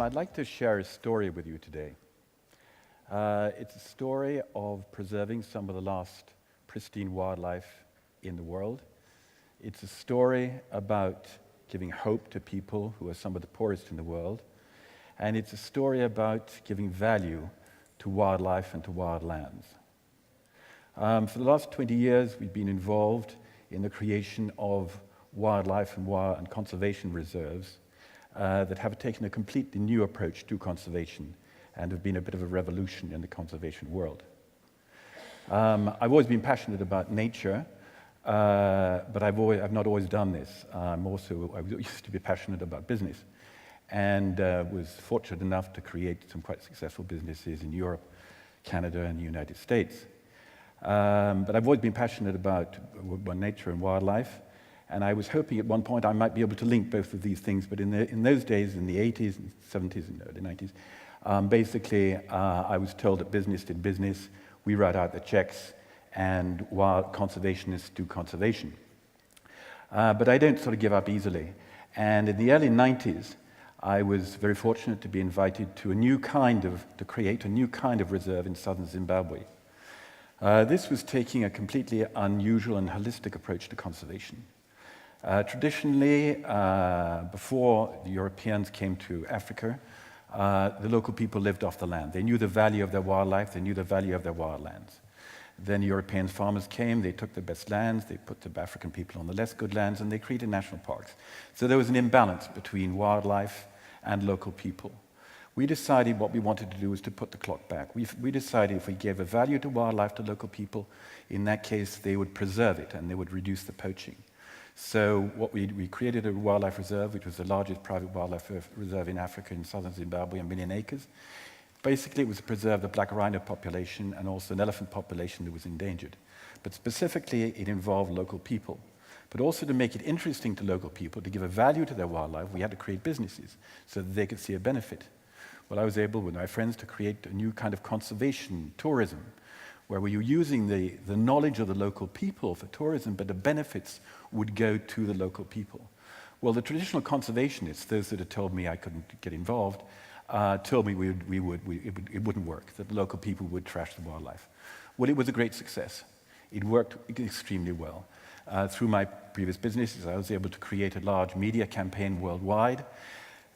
I'd like to share a story with you today. It's a story of preserving some of the last pristine wildlife in the world. It's a story about giving hope to people who are some of the poorest in the world. And it's a story about giving value to wildlife and to wildlands. For the last 20 years, we've been involved in the creation of wildlife and conservation reserves that have taken a completely new approach to conservation and have been a bit of a revolution in the conservation world. I've always been passionate about nature, but I've not always done this. I used to be passionate about business and was fortunate enough to create some quite successful businesses in Europe, Canada, and the United States. But I've always been passionate about nature and wildlife, and I was hoping at one point I might be able to link both of these things, but in those days, in the 80s and 70s and early 90s, basically I was told that business did business, we write out the checks, and wild conservationists do conservation. But I don't sort of give up easily. And in the early 90s, I was very fortunate to be invited to create a new kind of reserve in southern Zimbabwe. This was taking a completely unusual and holistic approach to conservation. Traditionally, before the Europeans came to Africa, the local people lived off the land. They knew the value of their wildlife, they knew the value of their wildlands. Then European farmers came, they took the best lands, they put the African people on the less good lands, and they created national parks. So there was an imbalance between wildlife and local people. We decided what we wanted to do was to put the clock back. We decided if we gave a value to wildlife to local people, in that case they would preserve it and they would reduce the poaching. So we created a wildlife reserve, which was the largest private wildlife reserve in Africa in southern Zimbabwe, 1 million acres. Basically, it was to preserve the black rhino population and also an elephant population that was endangered. But specifically, it involved local people. But also to make it interesting to local people, to give a value to their wildlife, we had to create businesses so that they could see a benefit. Well, I was able, with my friends, to create a new kind of conservation tourism, where we were using the knowledge of the local people for tourism, but the benefits would go to the local people. Well, the traditional conservationists, those that had told me I couldn't get involved, told me it wouldn't work, that the local people would trash the wildlife. Well, it was a great success. It worked extremely well. Through my previous businesses, I was able to create a large media campaign worldwide,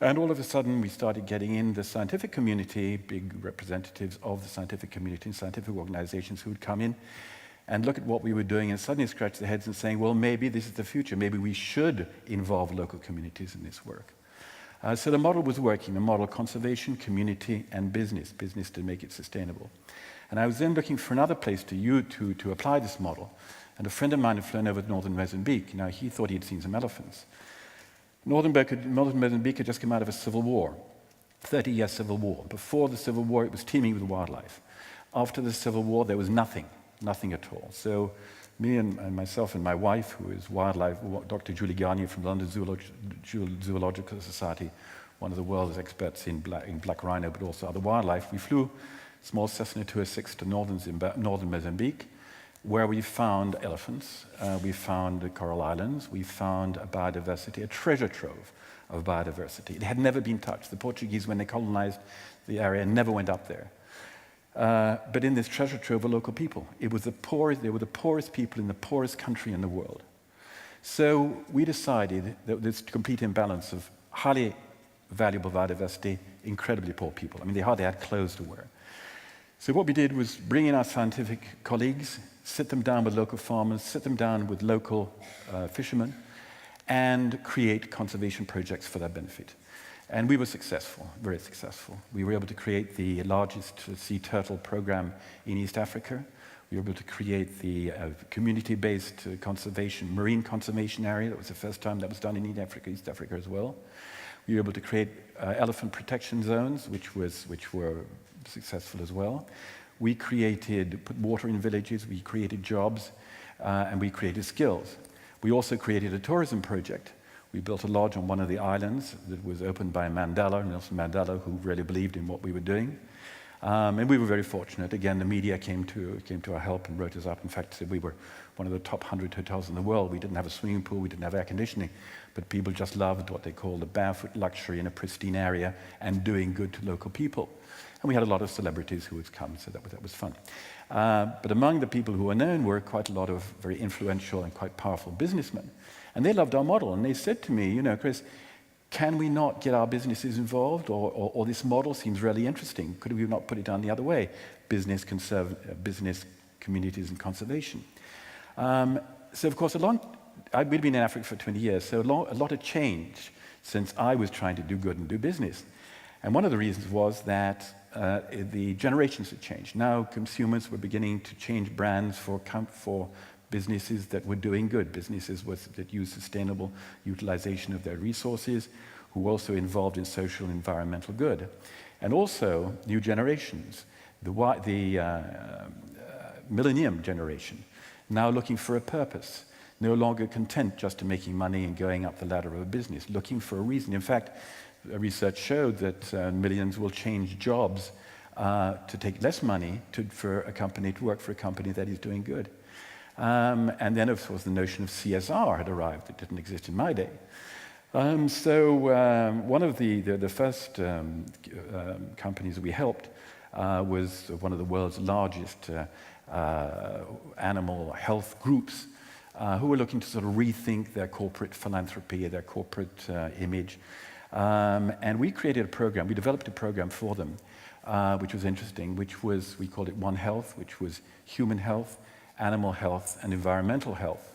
and all of a sudden we started getting in the scientific community, big representatives of the scientific community and scientific organizations who would come in and look at what we were doing and suddenly scratch their heads and saying, well, maybe this is the future, maybe we should involve local communities in this work. So the model was working, the model conservation, community, and business to make it sustainable. And I was then looking for another place to apply this model. And a friend of mine had flown over to northern Mozambique. Now, he thought he'd seen some elephants. Northern Mozambique had just come out of a civil war, 30-year civil war. Before the civil war, it was teeming with wildlife. After the civil war, there was nothing at all. So me and myself and my wife, who is wildlife, Dr. Julie Garnier from the London Zoological Society, one of the world's experts in black rhino, but also other wildlife, we flew small Cessna 206 to northern Mozambique, where we found elephants, we found the coral islands, we found a biodiversity, a treasure trove of biodiversity. It had never been touched. The Portuguese, when they colonized the area, never went up there. But in this treasure trove were local people. They were the poorest people in the poorest country in the world. So we decided that this complete imbalance of highly valuable biodiversity, incredibly poor people. I mean, they hardly had clothes to wear. So what we did was bring in our scientific colleagues, sit them down with local farmers, sit them down with local fishermen, and create conservation projects for their benefit. And we were successful, very successful. We were able to create the largest sea turtle program in East Africa. We were able to create the community-based marine conservation area. That was the first time that was done in East Africa as well. We were able to create elephant protection zones, which were successful as well. We put water in villages, we created jobs, and we created skills. We also created a tourism project. We built a lodge on one of the islands that was opened by Nelson Mandela, who really believed in what we were doing. And we were very fortunate. Again, the media came to our help and wrote us up. In fact, said we were one of the top 100 hotels in the world. We didn't have a swimming pool, we didn't have air conditioning, but people just loved what they call the barefoot luxury in a pristine area and doing good to local people. And we had a lot of celebrities who would come, so that was fun. But among the people who were known were quite a lot of very influential and quite powerful businessmen. And they loved our model, and they said to me, Chris, can we not get our businesses involved? Or this model seems really interesting. Could we not put it down the other way? Business, communities, and conservation. So, of course, we'd been in Africa for 20 years, so a lot of change since I was trying to do good and do business. And one of the reasons was that the generations had changed. Now consumers were beginning to change brands for businesses that were doing good, businesses that used sustainable utilization of their resources, who were also involved in social and environmental good. And also new generations, the millennium generation, now looking for a purpose, no longer content just to making money and going up the ladder of a business, looking for a reason. In fact, research showed that millions will change jobs to take less money to work for a company that is doing good. And then, of course, the notion of CSR had arrived. It didn't exist in my day. So one of the first companies we helped was one of the world's largest animal health groups who were looking to sort of rethink their corporate philanthropy, their corporate image. And we created a program, we developed a program for them, which was interesting, we called it One Health, which was human health, animal health, and environmental health.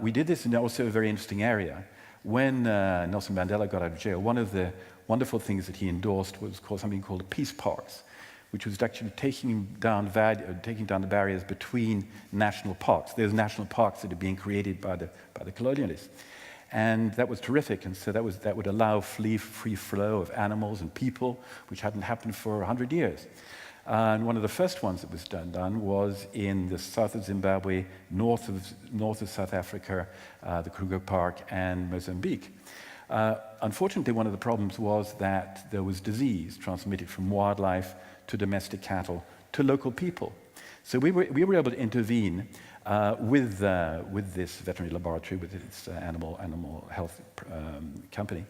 We did this in also a very interesting area. When Nelson Mandela got out of jail, one of the wonderful things that he endorsed was something called peace parks, which was actually taking down the barriers between national parks. There's national parks that are being created by the colonialists. And that was terrific, and so that would allow free flow of animals and people, which hadn't happened for 100 years. And one of the first ones that was done was in the south of Zimbabwe, north of South Africa, the Kruger Park, and Mozambique. Unfortunately, one of the problems was that there was disease transmitted from wildlife to domestic cattle to local people. So we were able to intervene with this veterinary laboratory, with its animal health company,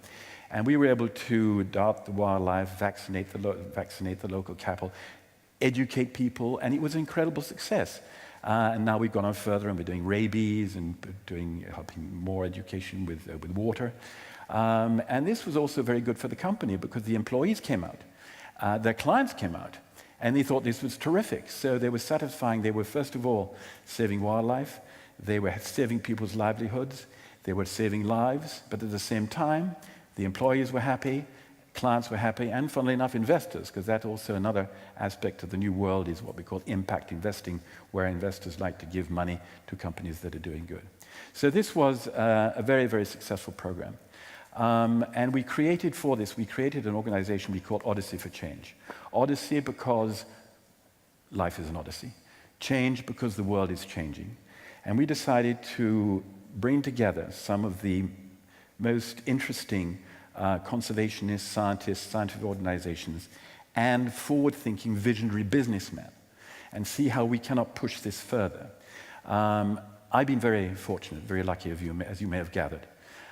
and we were able to dart the wildlife, vaccinate the local cattle, educate people, and it was an incredible success. And now we've gone on further, and we're doing rabies and helping more education with water. And this was also very good for the company because the employees came out, their clients came out, and they thought this was terrific. So they were satisfying. They were, first of all, saving wildlife. They were saving people's livelihoods. They were saving lives. But at the same time, the employees were happy, clients were happy, and funnily enough, investors, because that's also another aspect of the new world is what we call impact investing, where investors like to give money to companies that are doing good. So this was a very, very successful program. And we created an organization we called Odyssey for Change. Odyssey because life is an odyssey. Change because the world is changing. And we decided to bring together some of the most interesting conservationists, scientists, scientific organizations, and forward-thinking visionary businessmen, and see how we cannot push this further. I've been very fortunate, very lucky of you, as you may have gathered,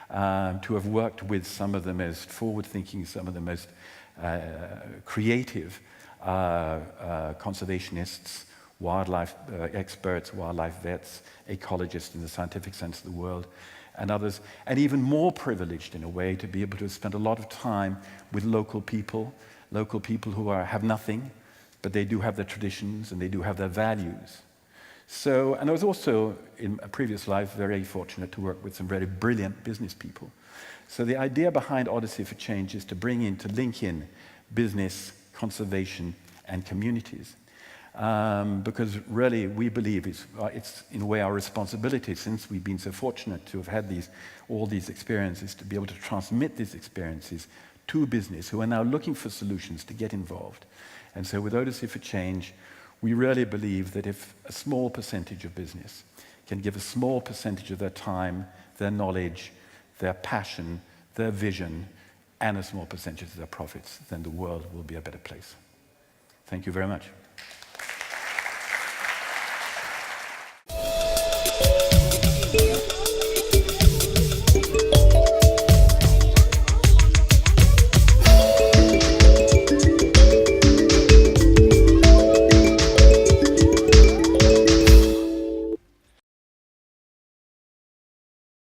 to have worked with some of the most forward-thinking, some of the most creative conservationists, wildlife experts, wildlife vets, ecologists in the scientific sense of the word, and others, and even more privileged in a way to be able to spend a lot of time with local people who have nothing, but they do have their traditions and they do have their values. So, and I was also, in a previous life, very fortunate to work with some very brilliant business people. So the idea behind Odyssey for Change is to link in business, conservation, and communities. Because really, we believe it's in a way our responsibility, since we've been so fortunate to have had all these experiences, to be able to transmit these experiences to business who are now looking for solutions to get involved. And so with Odyssey for Change, we really believe that if a small percentage of business can give a small percentage of their time, their knowledge, their passion, their vision, and a small percentage of their profits, then the world will be a better place. Thank you very much.